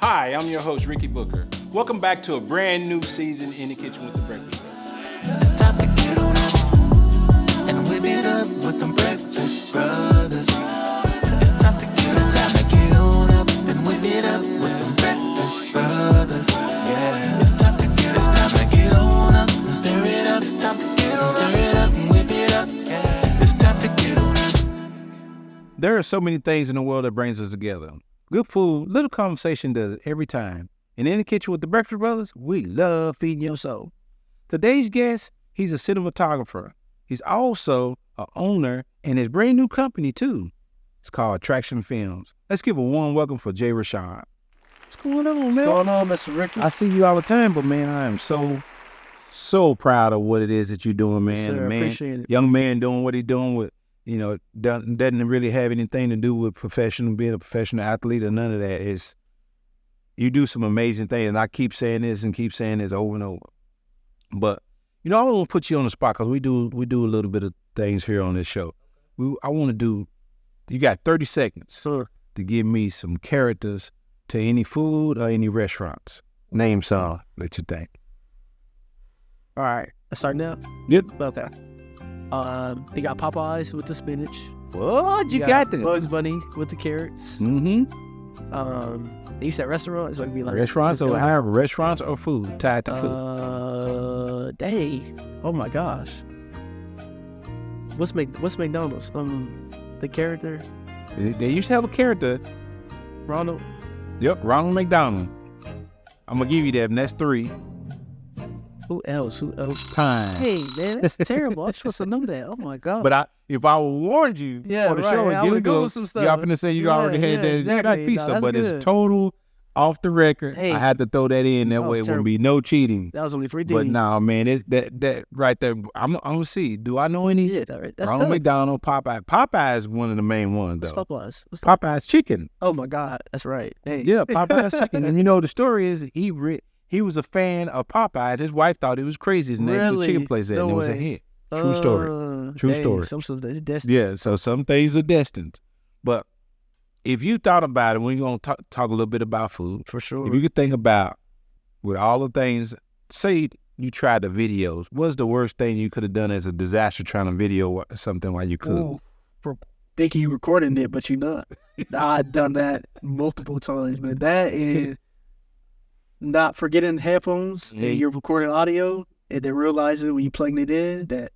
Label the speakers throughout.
Speaker 1: Hi, I'm your host, Ricky Booker. Welcome back to a brand new season in the Kitchen with the Breakfast Brothers.
Speaker 2: It's time to get on up and whip it up with them Breakfast Brothers. It's time to get on up and whip it up with them Breakfast Brothers. Yeah, it's time to get on up and stir it up. It's time to get on, stir it up and whip it up. Yeah, it's time to get on up.
Speaker 1: There are so many things in the world that brings us together. Good food, little conversation does it every time. And in the Kitchen with the Breakfast Brothers, we love feeding your soul. Today's guest, he's a cinematographer. He's also an owner in his brand new company too. It's called Atraction Films. Let's give a warm welcome for Jaay Rashawn. What's going on, man?
Speaker 3: What's going on, Mr. Ricky?
Speaker 1: I see you all the time, but man, I am so proud of what it is that you're doing, man.
Speaker 3: Yes, sir,
Speaker 1: man,
Speaker 3: appreciate it.
Speaker 1: young man doing what he's doing with, doesn't really have anything to do with being a professional athlete or none of that. You do some amazing things, and I keep saying this over and over. But, I don't want to put you on the spot because we do a little bit of things here on this show. You got 30 seconds
Speaker 3: Sure.
Speaker 1: to give me some characters to any food or any restaurants. Name some that you think.
Speaker 3: All right. Let's start now?
Speaker 1: Yep.
Speaker 3: Okay. You got Popeyes with the spinach.
Speaker 1: What? You got this.
Speaker 3: Bugs Bunny with the carrots.
Speaker 1: Mm-hmm.
Speaker 3: You said restaurants, so it could be like
Speaker 1: Restaurants or food tied to food.
Speaker 3: Dang. Oh my gosh. What's McDonald's? The character?
Speaker 1: They used to have a character.
Speaker 3: Ronald?
Speaker 1: Yep, Ronald McDonald. I'm gonna give you that, and that's 3.
Speaker 3: Who else?
Speaker 1: Time.
Speaker 3: Hey, man, that's terrible. I'm supposed to know that. Oh my god.
Speaker 1: But if I warned you
Speaker 3: Yeah,
Speaker 1: on the
Speaker 3: right.
Speaker 1: show,
Speaker 3: I
Speaker 1: you
Speaker 3: would've
Speaker 1: go,
Speaker 3: Googled some stuff.
Speaker 1: y'all finna say you already had that
Speaker 3: exactly.
Speaker 1: pizza,
Speaker 3: No, that's
Speaker 1: but
Speaker 3: good.
Speaker 1: it's total off the record.
Speaker 3: Hey,
Speaker 1: I had to throw that in. That way it wouldn't be no cheating.
Speaker 3: That was only 3 things.
Speaker 1: But nah, man, it's that right there. I'm gonna see. Do I know any?
Speaker 3: Yeah, that's
Speaker 1: Ronald
Speaker 3: tough.
Speaker 1: McDonald, Popeye. Popeye is one of the main ones,
Speaker 3: What's
Speaker 1: though.
Speaker 3: Popeyes?
Speaker 1: Popeye's chicken.
Speaker 3: Oh my god, that's right. Hey.
Speaker 1: Yeah, Popeye's chicken. And the story is he was a fan of Popeye. His wife thought it was crazy. His name was chicken place there, and it was a hit. True story. True story.
Speaker 3: Some stuff destined.
Speaker 1: Yeah, so some things are destined. But if you thought about it, we're going to talk a little bit about food.
Speaker 3: For sure.
Speaker 1: If you could think about, with all the things, say you tried the videos, what's the worst thing you could have done as a disaster trying to video something while you could?
Speaker 3: Ooh, for thinking you recording it, but you're not. I've done that multiple times, man. That is not forgetting headphones and you're recording audio and then realizing when you plugging it in that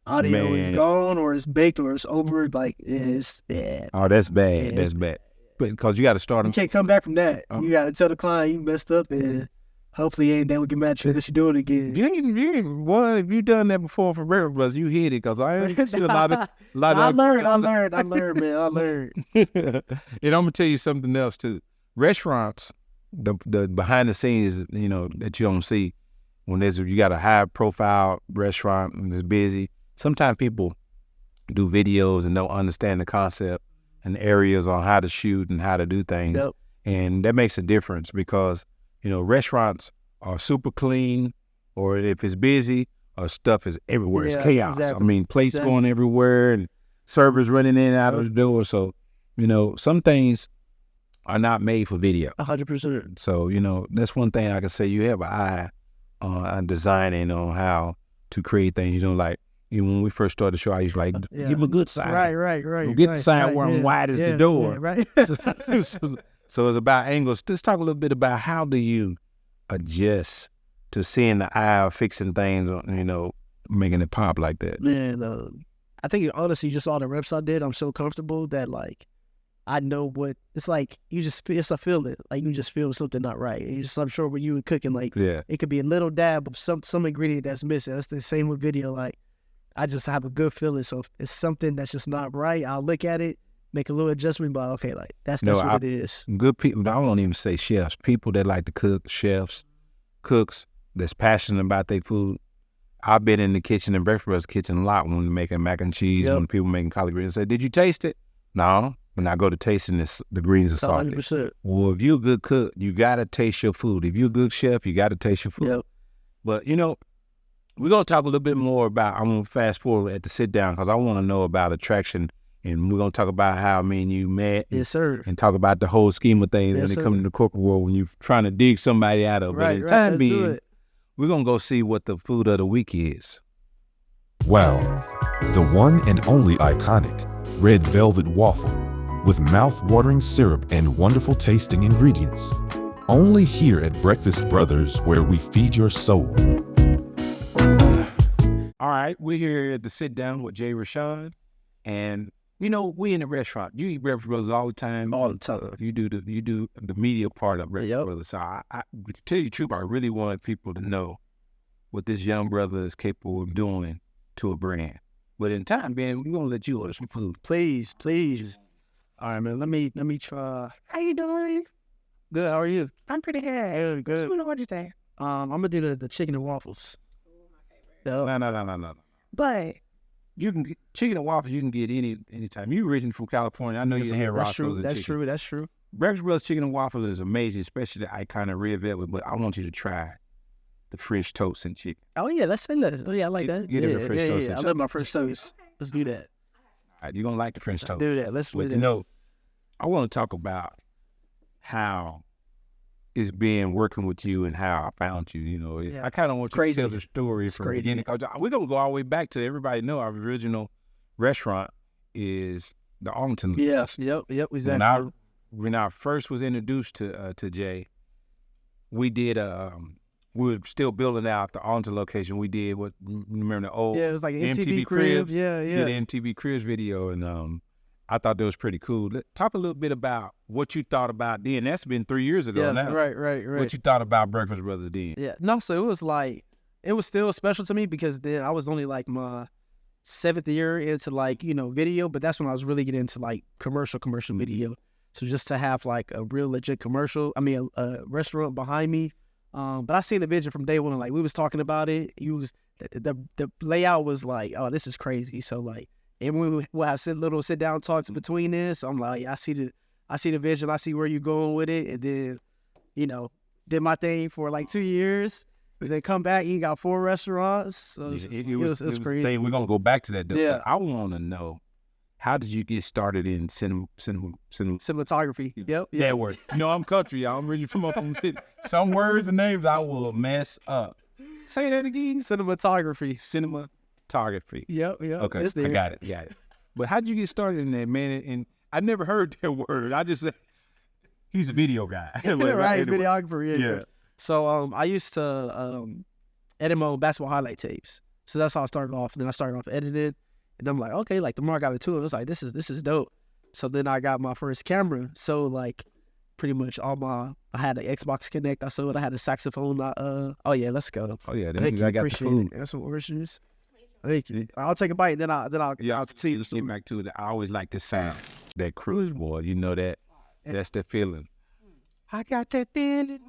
Speaker 3: audio is gone or it's baked or it's over. Like, it's bad.
Speaker 1: Oh, that's bad. That's bad. Because you got to start them.
Speaker 3: You can't come back from that. You got to tell the client you messed up and hopefully ain't that we can match you that you do it again.
Speaker 1: If you done that before for Breakfast Brothers, you hit it because I see a lot of.
Speaker 3: I learned, man. I learned.
Speaker 1: And I'm gonna tell you something else too. Restaurants, the behind the scenes, that you don't see when you got a high profile restaurant and it's busy. Sometimes people do videos and don't understand the concept and areas on how to shoot and how to do things.
Speaker 3: Yep.
Speaker 1: And that makes a difference because, restaurants are super clean, or if it's busy, stuff is everywhere. It's chaos.
Speaker 3: Exactly.
Speaker 1: I mean, plates going everywhere and servers running in and out of the door. So, some things are not made for video.
Speaker 3: 100%.
Speaker 1: So, that's one thing I can say. You have an eye on designing on how to create things. Like, when we first started the show, I used to give them a good sign.
Speaker 3: Right.
Speaker 1: Get the sign where I'm wide as the door.
Speaker 3: Yeah, right.
Speaker 1: So it's about angles. Let's talk a little bit about how do you adjust to seeing the eye of fixing things, making it pop like that.
Speaker 3: Man, I think honestly, just all the reps I did, I'm so comfortable that I know what it's like. It's a feeling. Like you just feel something not right. I'm sure when you were cooking, it could be a little dab of some ingredient that's missing. That's the same with video. I just have a good feeling. So if it's something that's just not right, I'll look at it, make a little adjustment, but okay, that's what it is.
Speaker 1: Good people, I won't even say chefs, people that like to cook, chefs, cooks that's passionate about their food. I've been in the kitchen and Breakfast Brothers kitchen a lot when we're making mac and cheese, when people making collard greens. Say, did you taste it? No. When I go to tasting this, the greens are salty.
Speaker 3: 100%.
Speaker 1: Well, if you're a good cook, you got to taste your food. If you're a good chef, you got to taste your food.
Speaker 3: Yep.
Speaker 1: But, we're going to talk a little bit more about, I'm going to fast forward at the sit down because I want to know about Atraction And we're going to talk about how me and you met.
Speaker 3: Yes, sir.
Speaker 1: And talk about the whole scheme of things when
Speaker 3: Yes,
Speaker 1: it
Speaker 3: sir.
Speaker 1: comes to the corporate world when you're trying to dig somebody out of it. But in the time
Speaker 3: Let's do
Speaker 1: being,
Speaker 3: it.
Speaker 1: we're going to go see what the food of the week is.
Speaker 4: Wow, the one and only iconic red velvet waffle with mouth-watering syrup and wonderful tasting ingredients. Only here at Breakfast Brothers, where we feed your soul.
Speaker 1: All right, we're here at the sit down with Jaay Rashawn, and you know we in the restaurant. You eat Breakfast Brothers all the time.
Speaker 3: All the time.
Speaker 1: You do the media part of Breakfast
Speaker 3: Yep.
Speaker 1: Brothers. So I to tell you the truth, I really want people to know what this young brother is capable of doing to a brand. But in time, man, we're gonna let you order some food.
Speaker 3: Please. All right, man. Let me try.
Speaker 5: How you doing?
Speaker 3: Good. How are you?
Speaker 5: I'm pretty good.
Speaker 3: Good.
Speaker 5: What order today?
Speaker 3: I'm gonna do the chicken and waffles.
Speaker 1: No.
Speaker 5: But
Speaker 1: You can get chicken and waffles. You can get anytime. You originally from California. I know you had
Speaker 3: That's
Speaker 1: Roscoe's
Speaker 3: true.
Speaker 1: and
Speaker 3: That's
Speaker 1: chicken.
Speaker 3: true. That's true.
Speaker 1: Breakfast Brothers chicken and waffle is amazing, especially the iconic red velvet. But I want you to try the French toast and chicken.
Speaker 3: Oh yeah, let's say that. Oh yeah, I like that.
Speaker 1: Get her the French toast.
Speaker 3: I love my French toast. Let's do that.
Speaker 1: All right, you're gonna like the French
Speaker 3: Let's
Speaker 1: toast.
Speaker 3: do that. Let's do
Speaker 1: But
Speaker 3: that.
Speaker 1: you know, I want to talk about how it's been working with you and how I found you. You know,
Speaker 3: Yeah.
Speaker 1: I kind of want you
Speaker 3: Crazy.
Speaker 1: to tell the story
Speaker 3: It's
Speaker 1: from the
Speaker 3: crazy.
Speaker 1: beginning. 'Cause we're gonna go all the way back to everybody know our original restaurant is the Arlington.
Speaker 3: Yeah. Yep. Exactly.
Speaker 1: When I first was introduced to Jaay, we did we were still building out the Arlington location. We did what remember the old
Speaker 3: Yeah, it was like an MTV
Speaker 1: MTV
Speaker 3: crib.
Speaker 1: Cribs.
Speaker 3: Yeah.
Speaker 1: did an MTV Cribs video, and I thought that was pretty cool. Talk a little bit about what you thought about then. That's been 3 years ago
Speaker 3: Yeah.
Speaker 1: now.
Speaker 3: Right.
Speaker 1: What you thought about Breakfast Brothers then?
Speaker 3: Yeah. No, so it was still special to me because then I was only like my 7th year into like, video, but that's when I was really getting into like commercial video. So just to have like a real legit commercial, a restaurant behind me. But I seen the vision from day one. Like we was talking about it. The layout was like, oh, this is crazy. So like, and we'll have little sit down talks between this. I'm like, I see the vision. I see where you're going with it. And then, did my thing for like 2 years. And then come back, you got 4 restaurants. So it was crazy.
Speaker 1: We're gonna go back to that though.
Speaker 3: Yeah.
Speaker 1: I want to know, how did you get started in cinema?
Speaker 3: Cinematography. Yep.
Speaker 1: That word. I'm country, y'all. I'm originally from Oklahoma City. Some words and names I will mess up. Say that again.
Speaker 3: Cinematography.
Speaker 1: Cinematography.
Speaker 3: Yep.
Speaker 1: Okay,
Speaker 3: It's there.
Speaker 1: I got it. But how'd you get started in that, man? And I never heard that word. I just said, he's a video guy.
Speaker 3: Right,
Speaker 1: Anyway.
Speaker 3: videographer.
Speaker 1: Yeah.
Speaker 3: So I used to edit my own basketball highlight tapes. So that's how I started off. And then I started off editing. And I'm like, okay, like the more I got into it, I was like, this is dope. So then I got my first camera. So like pretty much I had an Xbox Connect. I sold. I had a saxophone. Oh yeah, let's go.
Speaker 1: Oh yeah,
Speaker 3: Thank you.
Speaker 1: I got the
Speaker 3: Appreciate
Speaker 1: food.
Speaker 3: it. That's what oranges. Thank you. I'll take a bite. Then I'll continue.
Speaker 1: Let's get back to it. I always like the sound. That cruise, boy. You know that. That's the feeling. I got that feeling.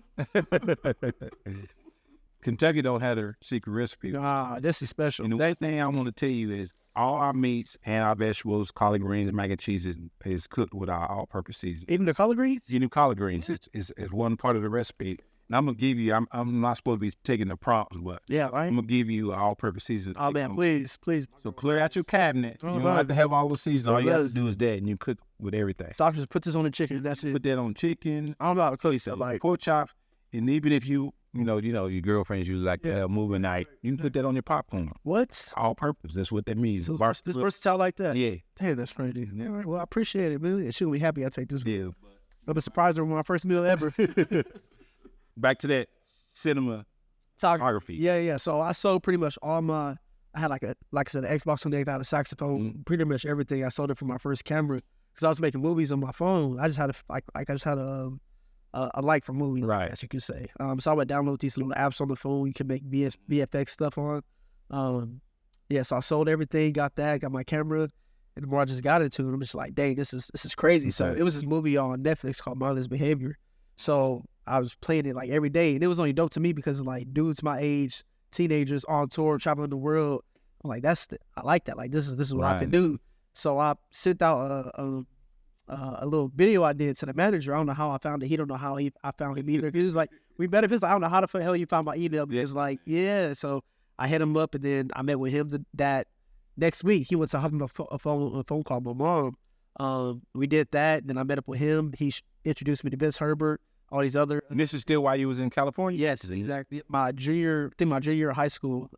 Speaker 1: Kentucky don't have their secret recipe.
Speaker 3: This is special.
Speaker 1: And the one thing I want to tell you is all our meats and our vegetables, collard greens, and mac and cheese is cooked with our all-purpose seasoning.
Speaker 3: Even the collard greens?
Speaker 1: You know, collard greens is one part of the recipe. And I'm going to give you, I'm not supposed to be taking the prompts, but
Speaker 3: Yeah, right.
Speaker 1: I'm going to give you all-purpose seasoning.
Speaker 3: Oh man, please.
Speaker 1: So clear out your cabinet. You don't have to have all the seasoning. All you have to do is that, and you cook with everything.
Speaker 3: So I just put this on the chicken. That's it.
Speaker 1: Put that on chicken.
Speaker 3: I don't know how to cook stuff like.
Speaker 1: pork chop, and even if your girlfriends usually like to have movie night, you can put that on your popcorn.
Speaker 3: What?
Speaker 1: All purpose. That's what that means.
Speaker 3: This versatile like that?
Speaker 1: Yeah.
Speaker 3: Damn, that's crazy. Yeah, right. Well, I appreciate it, man. She'll be happy I take this one.
Speaker 1: Yeah.
Speaker 3: I'm a surprise her with my first meal ever.
Speaker 1: Back to that cinematography.
Speaker 3: Yeah. So I sold pretty much all my. I had like I said, an Xbox Connect, I had a saxophone, pretty much everything. I sold it for my first camera because I was making movies on my phone. I just had a like for movies,
Speaker 1: Right.
Speaker 3: as you could say. So I would download these little apps on the phone you can make VFX stuff on. So I sold everything, got my camera, and the more I just got into it, I'm just like, dang, this is crazy. So
Speaker 1: Okay.
Speaker 3: it was this movie on Netflix called Mindless Behavior. So I was playing it like every day, and it was only dope to me because like dudes my age, teenagers on tour, traveling the world. I'm like, I like that. Like this is what I can do. So I sent out a little video I did to the manager. I don't know how I found it. He don't know how I found him either. He was like, we met him. He's like, I don't know how the hell you found my email. Because So I hit him up, and then I met with him that next week he went to hop on a phone call with my mom. We did that. Then I met up with him. He introduced me to Vince Herbert. All these other.
Speaker 1: And this is still while you was in California?
Speaker 3: Yes, exactly. My junior year of high school.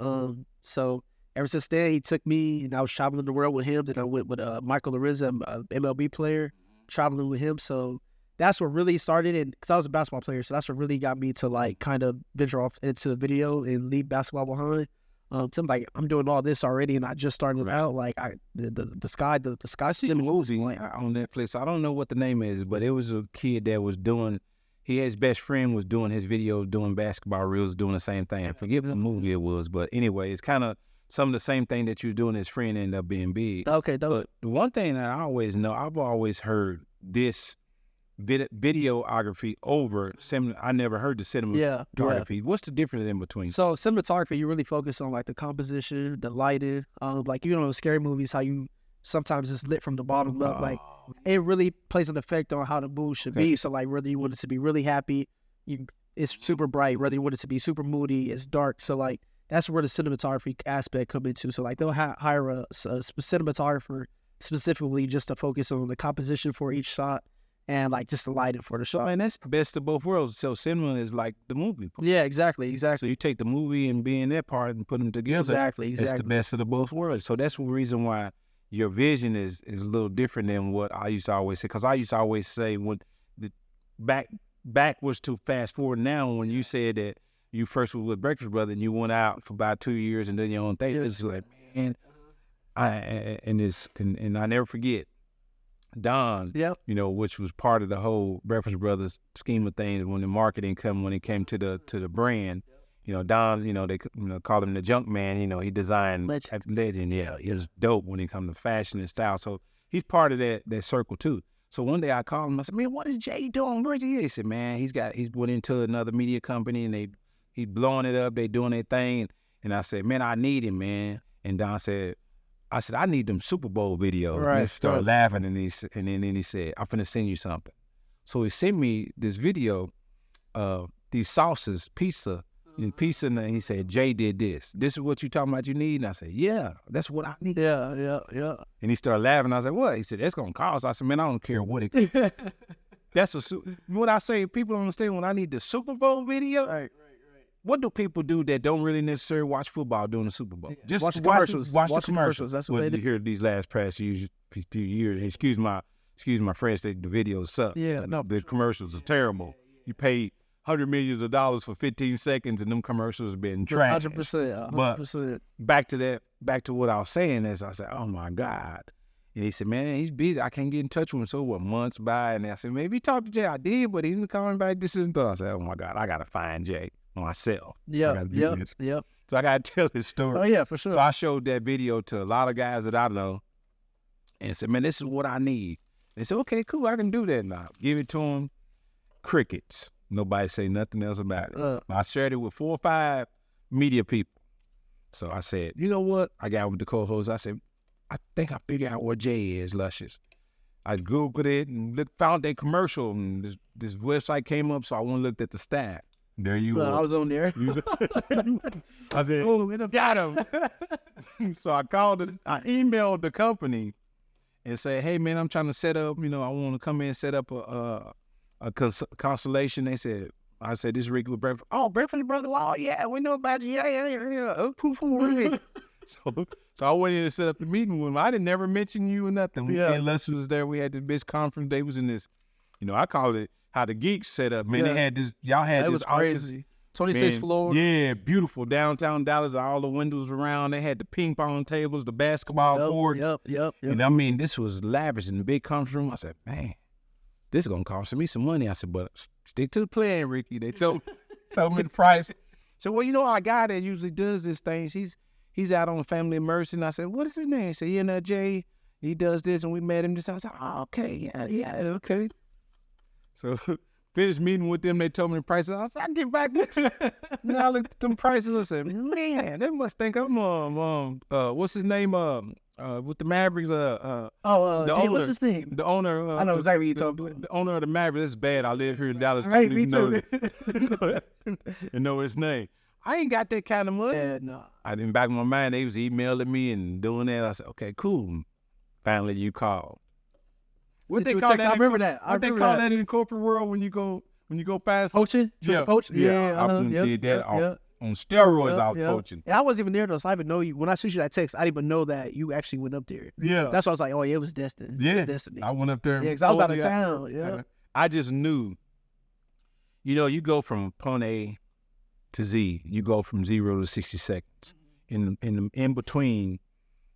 Speaker 3: So ever since then, he took me, and I was traveling the world with him. Then I went with Michael Lorenzo, MLB player, traveling with him. So that's what really started, and because I was a basketball player, so that's what really got me to like kind of venture off into video and leave basketball behind. So I'm like, I'm doing all this already, and I just started out. Like the sky
Speaker 1: movie on Netflix. I don't know what the name is, but it was a kid that was doing. His best friend was doing his video, doing basketball reels, doing the same thing. I forget what movie it was, but anyway, it's kind of some of the same thing that you're doing. His friend ended up being big.
Speaker 3: Okay,
Speaker 1: but the one thing that I always know, I've always heard this videography over I never heard the cinematography.
Speaker 3: Yeah.
Speaker 1: What's the difference in between?
Speaker 3: So cinematography, you really focus on like the composition, the lighting, like in scary movies, how you sometimes it's lit from the bottom up. Like it really plays an effect on how the mood should be. So like whether you want it to be really happy, it's super bright. Whether you want it to be super moody, it's dark. So like that's where the cinematography aspect come into. So like they'll hire a cinematographer specifically just to focus on the composition for each shot and like just the lighting for the shot.
Speaker 1: And that's the best of both worlds. So cinema is like the movie part.
Speaker 3: Yeah, exactly. So
Speaker 1: you take the movie and be in that part and put them together.
Speaker 3: Exactly.
Speaker 1: It's the best of the both worlds. So that's the reason why your vision is a little different than what I used to always say. Because I used to always say when the backwards to fast forward now, when you said that you first was with Breakfast Brother and you went out for about 2 years and done your own thing, it's like, man, I never forget Don, which was part of the whole Breakfast Brothers scheme of things when the marketing when it came to the brand. Don, they call him the junk man. He designed legend. Yeah, he was dope when it comes to fashion and style. So he's part of that circle too. So one day I called him. I said, man, what is Jaay doing? Where's he? He said, man, he's went into another media company and he's blowing it up. They doing their thing. And I said, man, I need him, man. And Don said, I need them Super Bowl videos.
Speaker 3: Right.
Speaker 1: And he started laughing and then he said, I'm finna send you something. So he sent me this video of these sauces, pizza, and he said, Jaay did this. This is what you talking about you need? And I said, yeah, that's what I need.
Speaker 3: Yeah.
Speaker 1: And he started laughing. I was like, what? He said, that's going to cost. I said, man, I don't care what it costs. When I say people don't understand, when I need the Super Bowl video,
Speaker 3: right.
Speaker 1: What do people do that don't really necessarily watch football during the Super Bowl?
Speaker 3: Just
Speaker 1: watch the commercials.
Speaker 3: That's what they do.
Speaker 1: You hear these past few years. Excuse my French, the videos suck.
Speaker 3: Yeah, no.
Speaker 1: The commercials are terrible. You pay $100 million for 15 seconds, and them commercials have been trash.
Speaker 3: 100%.
Speaker 1: But back to what I was saying is, I said, oh my God. And he said, man, he's busy. I can't get in touch with him. So months by, and I said, maybe you talked to Jaay. I did, but he didn't call me back. This isn't. I said, oh my God, I gotta find Jaay myself.
Speaker 3: Yep.
Speaker 1: So I gotta tell his story.
Speaker 3: Oh yeah, for sure.
Speaker 1: So I showed that video to a lot of guys that I know, and said, man, this is what I need. They said, okay, cool, I can do that now. Give it to him. Crickets. Nobody say nothing else about it. I shared it with 4 or 5 media people. So I said, you know what? I got with the co-host. I said, I think I figured out what Jaay is, Luscious. I Googled it and found that commercial, and this website came up, so I went and looked at the staff. There you were.
Speaker 3: I was on there.
Speaker 1: I said, oh, got him. So I emailed the company and said, hey, man, I'm trying to set up, I want to come in and set up a constellation. They said, I said, this is Ricky with Breakfast. Oh, Breakfast Brother. Oh, yeah, we know about you. Yeah. Oh, cool. So I went in and set up the meeting with him. I didn't never mention you or nothing. And Les was there. We had this big conference. They was in this, I call it how the geeks set up. Man, they had this, y'all had
Speaker 3: that
Speaker 1: this.
Speaker 3: Was crazy. 26 floors.
Speaker 1: Yeah, beautiful. Downtown Dallas, all the windows around. They had the ping pong tables, the basketball courts.
Speaker 3: Yep.
Speaker 1: And this was lavish in the big conference room. I said, man, this is going to cost me some money. I said, but stick to the plan, Ricky. They told me the price. So, well, our guy that usually does this thing, he's out on Family Immersion. I said, what is his name? He said, Jaay, he does this, and we met him this. I said, oh, okay, yeah, okay. So finished meeting with them. They told me the prices. I said, I get back with you. And I looked at them prices. I said, man, they must think I'm what's his name? With the Mavericks. The owner,
Speaker 3: what's his name?
Speaker 1: The owner.
Speaker 3: I know exactly what you're talking about.
Speaker 1: The owner of the Mavericks. This is bad. I live here in Dallas.
Speaker 3: Right, me too.
Speaker 1: You know his name. I ain't got that kind of money.
Speaker 3: Yeah, no.
Speaker 1: I didn't back in my mind. They was emailing me and doing that. I said, okay, cool. Finally, you called. What they call that?
Speaker 3: I remember that.
Speaker 1: What they call that in the corporate world when you go find
Speaker 3: poaching.
Speaker 1: Yeah,
Speaker 3: Poaching.
Speaker 1: yeah. I did that on steroids. I was poaching.
Speaker 3: And I wasn't even there though, so I didn't know you. When I sent you that text, I didn't even know that you actually went up there.
Speaker 1: Yeah,
Speaker 3: that's why I was like, oh yeah, it was destined.
Speaker 1: Yeah,
Speaker 3: it was destiny.
Speaker 1: I went up there.
Speaker 3: Yeah, because I was out of town. Yeah,
Speaker 1: I just knew. You know, you go from point A to Z. You go from 0 to 60 seconds. In between,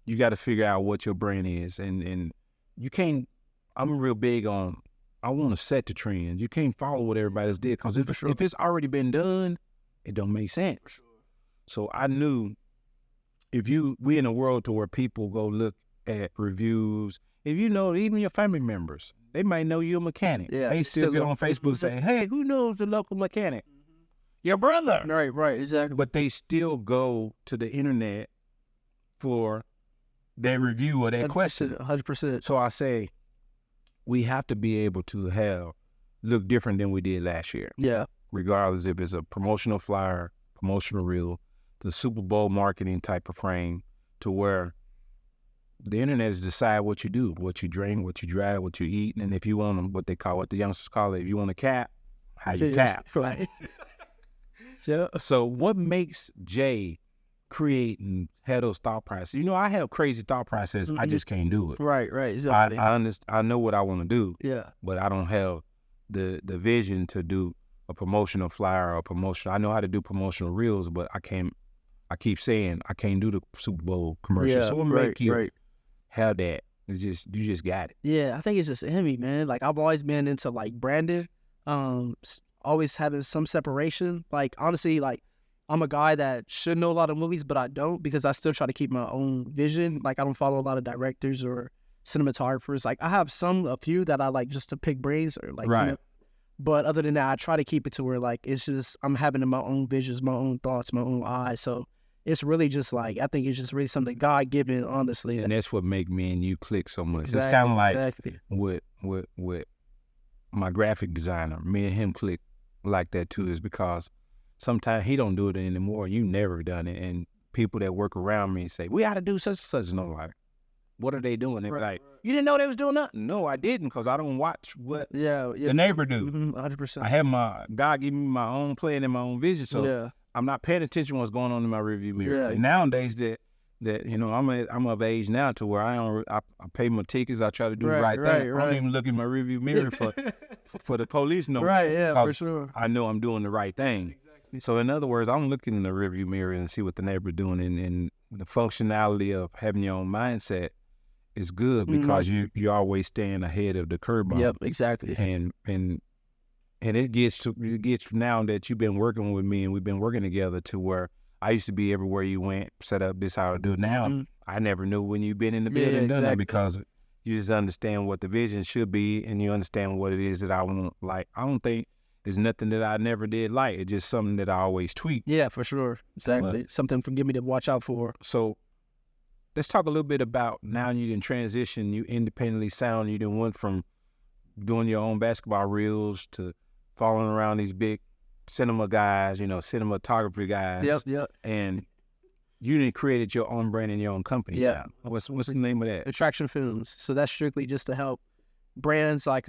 Speaker 1: you got to figure out what your brand is, and you can't. I'm real big on. I want to set the trends. You can't follow what everybody else did because if it's already been done, it don't make sense. So I knew we in a world to where people go look at reviews. If you know, even your family members, they might know you're a mechanic.
Speaker 3: Yeah,
Speaker 1: they still get on Facebook saying, "Hey, who knows the local mechanic?" Your brother.
Speaker 3: Right, exactly.
Speaker 1: But they still go to the internet for their review or their question.
Speaker 3: 100%.
Speaker 1: So I say, we have to be able to look different than we did last year.
Speaker 3: Yeah.
Speaker 1: Regardless if it's a promotional flyer, promotional reel, the Super Bowl marketing type of frame, to where the internet is decide what you do, what you drink, what you drive, what you eat, and if you want what the youngsters call it, if you want a cap, how you cap.
Speaker 3: Right. Yeah.
Speaker 1: So what makes Jaay create and have those thought processes? You know, I have crazy thought processes. I just can't do it.
Speaker 3: Right, exactly.
Speaker 1: I know what I want to do.
Speaker 3: Yeah.
Speaker 1: But I don't have the vision to do a promotional flyer or promotional. I know how to do promotional reels, but I keep saying I can't do the Super Bowl commercial.
Speaker 3: Yeah,
Speaker 1: so what make you have that? It's just, you just got it.
Speaker 3: Yeah, I think it's just in me, man. Like, I've always been into like branding, always having some separation. Like, honestly, like, I'm a guy that should know a lot of movies, but I don't, because I still try to keep my own vision. Like, I don't follow a lot of directors or cinematographers. Like, I have a few that I like just to pick brains or like,
Speaker 1: right.
Speaker 3: You know, but other than that, I try to keep it to where like it's just I'm having my own visions, my own thoughts, my own eyes. So it's really just like, I think it's just really something God given, honestly.
Speaker 1: And that's what make me and you click so much.
Speaker 3: Exactly,
Speaker 1: it's kind of like
Speaker 3: exactly.
Speaker 1: with my graphic designer, me and him click like that too, is because sometimes he don't do it anymore. You never done it. And people that work around me say, we ought to do such and such. And I'm like, what are they doing? They're like, you didn't know they was doing nothing? No, I didn't, because I don't watch what the neighbor do.
Speaker 3: 100%.
Speaker 1: I have God give me my own plan and my own vision. So I'm not paying attention to what's going on in my review mirror.
Speaker 3: Yeah.
Speaker 1: And nowadays that you know, I'm of age now to where I pay my tickets. I try to do the right thing. I don't even look in my review mirror for the police no more.
Speaker 3: Right, yeah, for sure.
Speaker 1: I know I'm doing the right thing. Exactly. So in other words, I'm looking in the review mirror and see what the neighbor doing, and the functionality of having your own mindset is good, because you always staying ahead of the curve.
Speaker 3: Yep, exactly.
Speaker 1: And it gets now that you've been working with me and we've been working together, to where I used to be everywhere you went, set up this how to do it. Now I never knew when you've been in the building and done that, because you just understand what the vision should be and you understand what it is that I want. Like, I don't think there's nothing that I never did like. It's just something that I always tweak.
Speaker 3: Yeah, for sure. Exactly. Something for me to watch out for.
Speaker 1: So let's talk a little bit about, now you didn't transition, you independently sound, you didn't went from doing your own basketball reels to following around these big cinema guys, you know, cinematography guys.
Speaker 3: Yep.
Speaker 1: And you didn't created your own brand and your own company.
Speaker 3: Yeah.
Speaker 1: Now. What's the name of that?
Speaker 3: Atraction Films. So that's strictly just to help brands like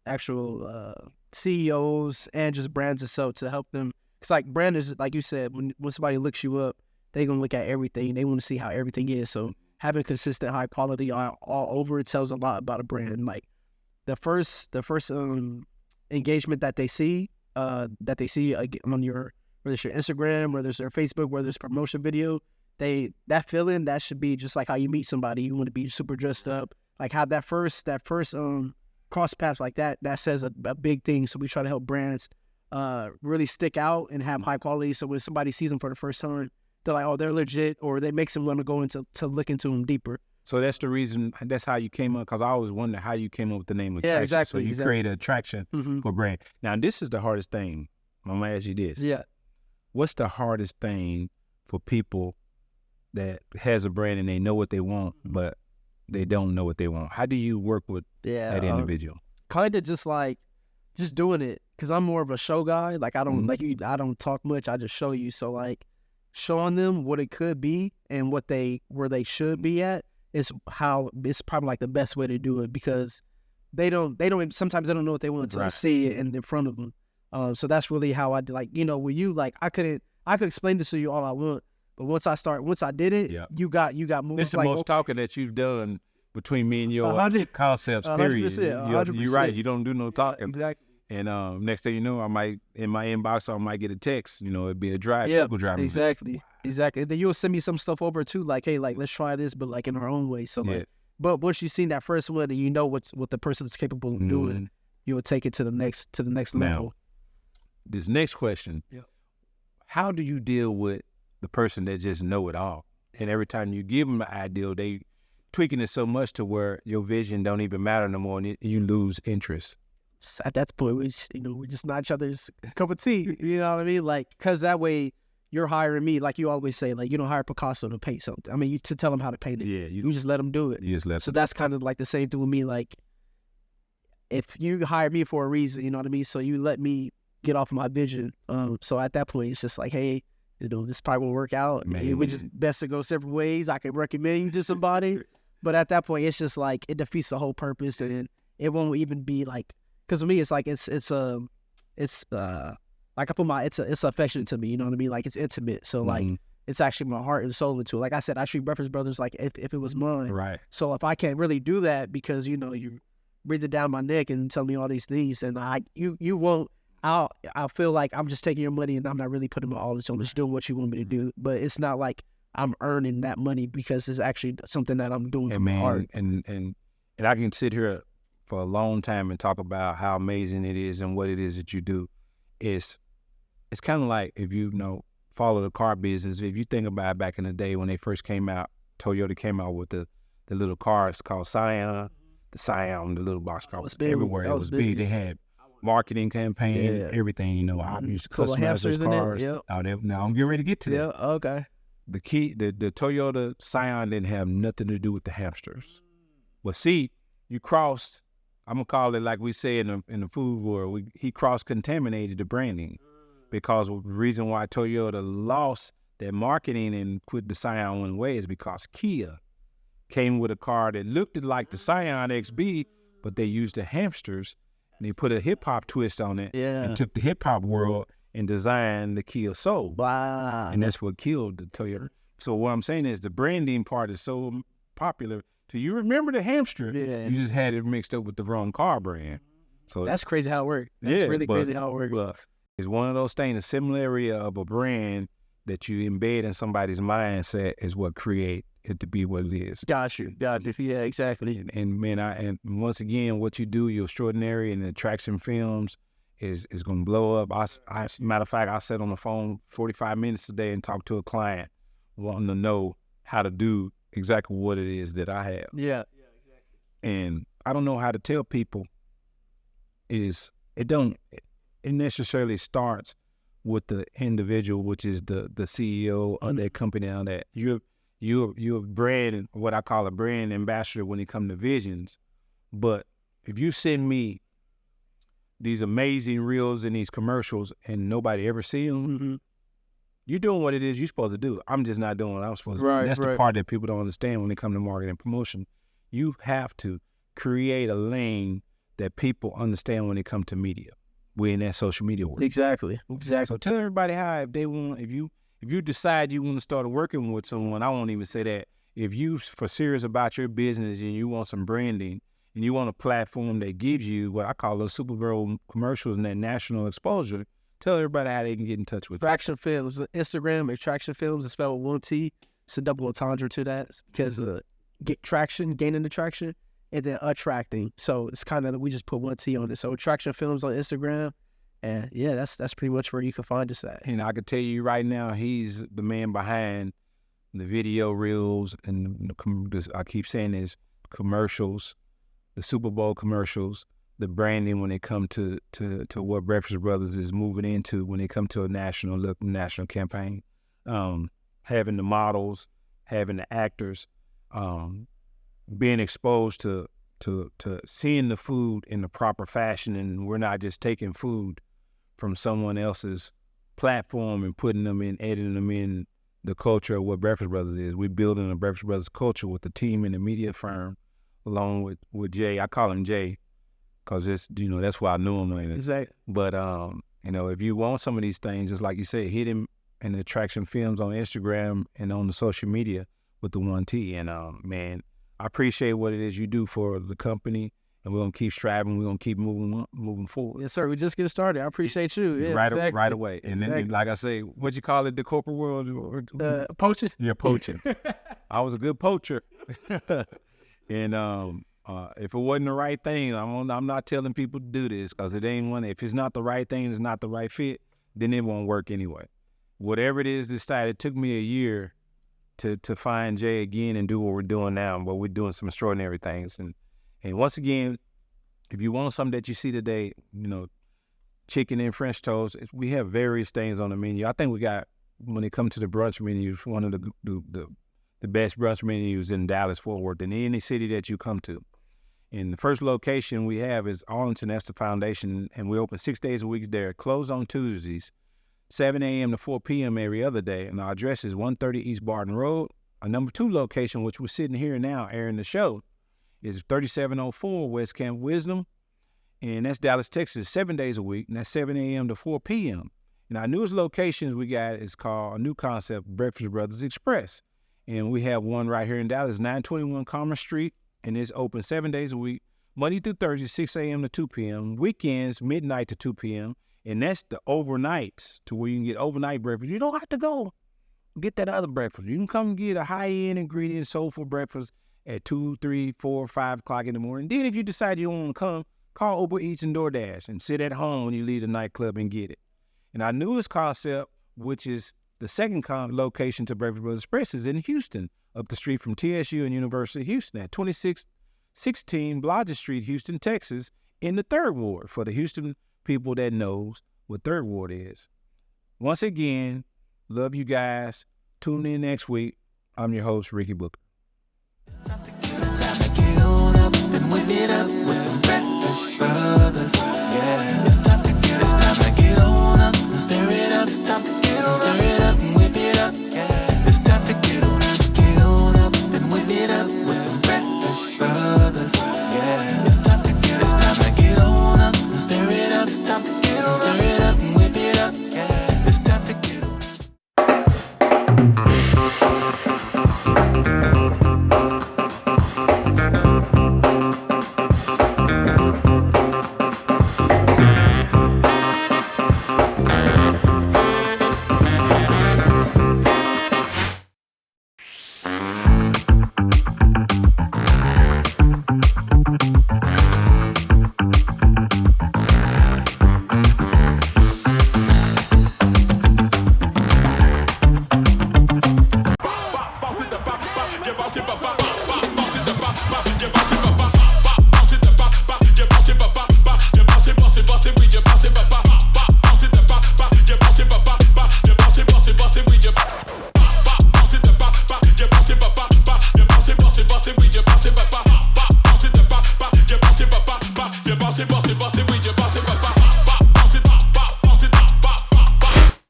Speaker 3: actual CEOs and just brands itself, to help them. It's like brand is, like you said, when somebody looks you up, they're going to look at everything. They want to see how everything is. So having consistent high quality all over, it tells a lot about a brand. Like the first engagement that they see on your, whether it's your Instagram, whether it's their Facebook, whether it's promotion video, that feeling, that should be just like how you meet somebody. You want to be super dressed up, like have that first cross paths like that. That says a big thing. So we try to help brands really stick out and have high quality. So when somebody sees them for the first time, they're like, oh, they're legit, or they makes them want to go into to look into them deper.
Speaker 1: So that's the reason, that's how you came up, because I always wondered how you came up with the name Atraction.
Speaker 3: Yeah, exactly.
Speaker 1: So you created Atraction for brand. Now, this is the hardest thing. I'm going to ask you this.
Speaker 3: Yeah.
Speaker 1: What's the hardest thing for people that has a brand and they know what they want, but they don't know what they want? How do you work with that individual?
Speaker 3: Kind of just doing it. because I'm more of a show guy. Like I don't like you. I don't talk much. I just show you. So like showing them what it could be and where they should be at is how it's probably like the best way to do it, because they don't sometimes they don't know what they want to see it in front of them. So that's really how I like, with you, like I could explain this to you all I want, but once I did it, you got more.
Speaker 1: It's the
Speaker 3: like,
Speaker 1: most talking that you've done between me and your concepts, period.
Speaker 3: 100%.
Speaker 1: You're right. You don't do no talking.
Speaker 3: Exactly.
Speaker 1: And next thing you know, I might, in my inbox, I might get a text. It'd be a drive.
Speaker 3: Exactly. And then you'll send me some stuff over too, like, hey, like let's try this, but like in our own way. So like, but once you've seen that first one and you know what the person is capable of doing, you'll take it to the next level.
Speaker 1: Now, this next question, how do you deal with the person that just know it all? And every time you give them an ideal, they tweaking it so much to where your vision don't even matter no more, and you lose interest.
Speaker 3: At that point, we're just not each other's cup of tea. You know what I mean? Like, because that way you're hiring me, like you always say, like you don't hire Picasso to paint something. I mean, to tell him how to paint it.
Speaker 1: Yeah,
Speaker 3: you just let him do it.
Speaker 1: You just let.
Speaker 3: So that's kind of like the same thing with me. Like, if you hire me for a reason, you know what I mean. So you let me get off of my vision. So at that point, it's just like, hey, this probably won't work out. We just best to go separate ways. I can recommend you to somebody, but at that point, it's just like it defeats the whole purpose, and it won't even be like. Because for me, it's like it's like I put it's affectionate to me. You know what I mean? Like it's intimate. So like it's actually my heart and soul into it. Like I said, I treat Breakfast Brothers like if it was mine.
Speaker 1: Right.
Speaker 3: So if I can't really do that because you breathing down my neck and tell me all these things, and you won't. I'll feel like I'm just taking your money and I'm not really putting my all into it. I'm just doing what you want me to do. But it's not like I'm earning that money because it's actually something that I'm doing from my heart.
Speaker 1: And I can sit here for a long time and talk about how amazing it is and what it is that you do. It's kind of like if follow the car business. If you think about it, back in the day when they first came out, Toyota came out with the little car. It's called Scion. The Scion, the little box car was everywhere. It was big. They had marketing campaign, everything. I used to customize those cars. Now I'm getting ready to get to that.
Speaker 3: Yeah, okay.
Speaker 1: The Toyota Scion didn't have nothing to do with the hamsters. But see, you crossed. I'm gonna call it like we say in the food world. He cross-contaminated the branding, because the reason why Toyota lost their marketing and quit the Scion one way is because Kia came with a car that looked like the Scion XB, but they used the hamsters and they put a hip hop twist on it and took the hip hop world and designed the Kia Soul.
Speaker 3: Wow.
Speaker 1: And that's what killed the Toyota. So what I'm saying is the branding part is so popular. So you remember the hamster, you just had it mixed up with the wrong car brand. So
Speaker 3: that's crazy how it worked. That's really crazy how it worked.
Speaker 1: It's one of those things, the similarity of a brand that you embed in somebody's mindset is what create it to be what it is.
Speaker 3: Got you. Yeah, exactly.
Speaker 1: And man, and once again, what you do, you're extraordinary, and the Atraction Films is going to blow up. Matter of fact, I sat on the phone 45 minutes today and talked to a client wanting to know how to do exactly what it is that I have.
Speaker 3: Yeah, exactly.
Speaker 1: And I don't know how to tell people it necessarily starts with the individual, which is the CEO of that company. Now that you're a brand, what I call a brand ambassador when it comes to visions. But if you send me these amazing reels and these commercials and nobody ever see them, you're doing what it is you're supposed to do. I'm just not doing what I'm supposed to do. And that's the part that people don't understand when they come to marketing and promotion. You have to create a lane that people understand when they come to media. We're in that social media world.
Speaker 3: Exactly.
Speaker 1: So tell everybody how if you decide you want to start working with someone, I won't even say that. If you for serious about your business and you want some branding and you want a platform that gives you what I call those Super Bowl commercials and that national exposure, tell everybody how they can get in touch with
Speaker 3: Atraction Films. Instagram, Atraction Films is spelled with one T. It's a double entendre to that. It's because gaining attraction, and then attracting. So it's kind of, we just put one T on it. So Atraction Films on Instagram. And yeah, that's pretty much where you can find us at.
Speaker 1: And I can tell you right now, he's the man behind the video reels and I keep saying this, commercials, the Super Bowl commercials, the branding when it come to what Breakfast Brothers is moving into when it come to a national campaign, having the models, having the actors, being exposed to seeing the food in the proper fashion, and we're not just taking food from someone else's platform and putting them in, editing them in the culture of what Breakfast Brothers is. We're building a Breakfast Brothers culture with the team and the media firm, along with Jaay. I call him Jaay because it's, that's why I knew him.
Speaker 3: Exactly.
Speaker 1: But, if you want some of these things, just like you said, hit him in the Atraction Films on Instagram and on the social media with the 1T. And, man, I appreciate what it is you do for the company, and we're going to keep striving. We're going to keep moving forward.
Speaker 3: Yes, sir. We're just getting started. I appreciate you. Yeah,
Speaker 1: right away. And then, like I say, what you call it, the corporate world?
Speaker 3: Poaching?
Speaker 1: Yeah, poaching. I was a good poacher. And if it wasn't the right thing, I'm not telling people to do this because it ain't one. If it's not the right thing, it's not the right fit, then it won't work anyway. Whatever it is decided, it took me a year to find Jaay again and do what we're doing now, but we're doing some extraordinary things. And once again, if you want something that you see today, chicken and French toast, we have various things on the menu. I think we got, when it comes to the brunch menu, one of the best brunch menus in Dallas, Fort Worth, in any city that you come to. And the first location we have is Arlington. That's the foundation, and we open 6 days a week there. Close on Tuesdays, 7 a.m. to 4 p.m. every other day. And our address is 130 East Bardin Road. Our number 2 location, which we're sitting here now airing the show, is 3704 West Camp Wisdom. And that's Dallas, Texas, 7 days a week. And that's 7 a.m. to 4 p.m. And our newest locations we got is called a new concept, Breakfast Brothers Express. And we have one right here in Dallas, 921 Commerce Street. And it's open 7 days a week, Monday through Thursday, 6 a.m. to 2 p.m. Weekends, midnight to 2 p.m. And that's the overnights, to where you can get overnight breakfast. You don't have to go get that other breakfast. You can come get a high-end ingredient, soulful breakfast at 2, 3, 4, 5 o'clock in the morning. Then if you decide you don't want to come, call Uber Eats and DoorDash and sit at home when you leave the nightclub and get it. And our newest concept, which is the second location to Breakfast Brothers Express, is in Houston, up the street from TSU and University of Houston at 2616 Blodgett St, Houston, Texas, in the 3rd Ward, for the Houston people that knows what 3rd Ward is. Once again, love you guys. Tune in next week. I'm your host, Ricky Booker.
Speaker 2: It's time to get on up and whip it up.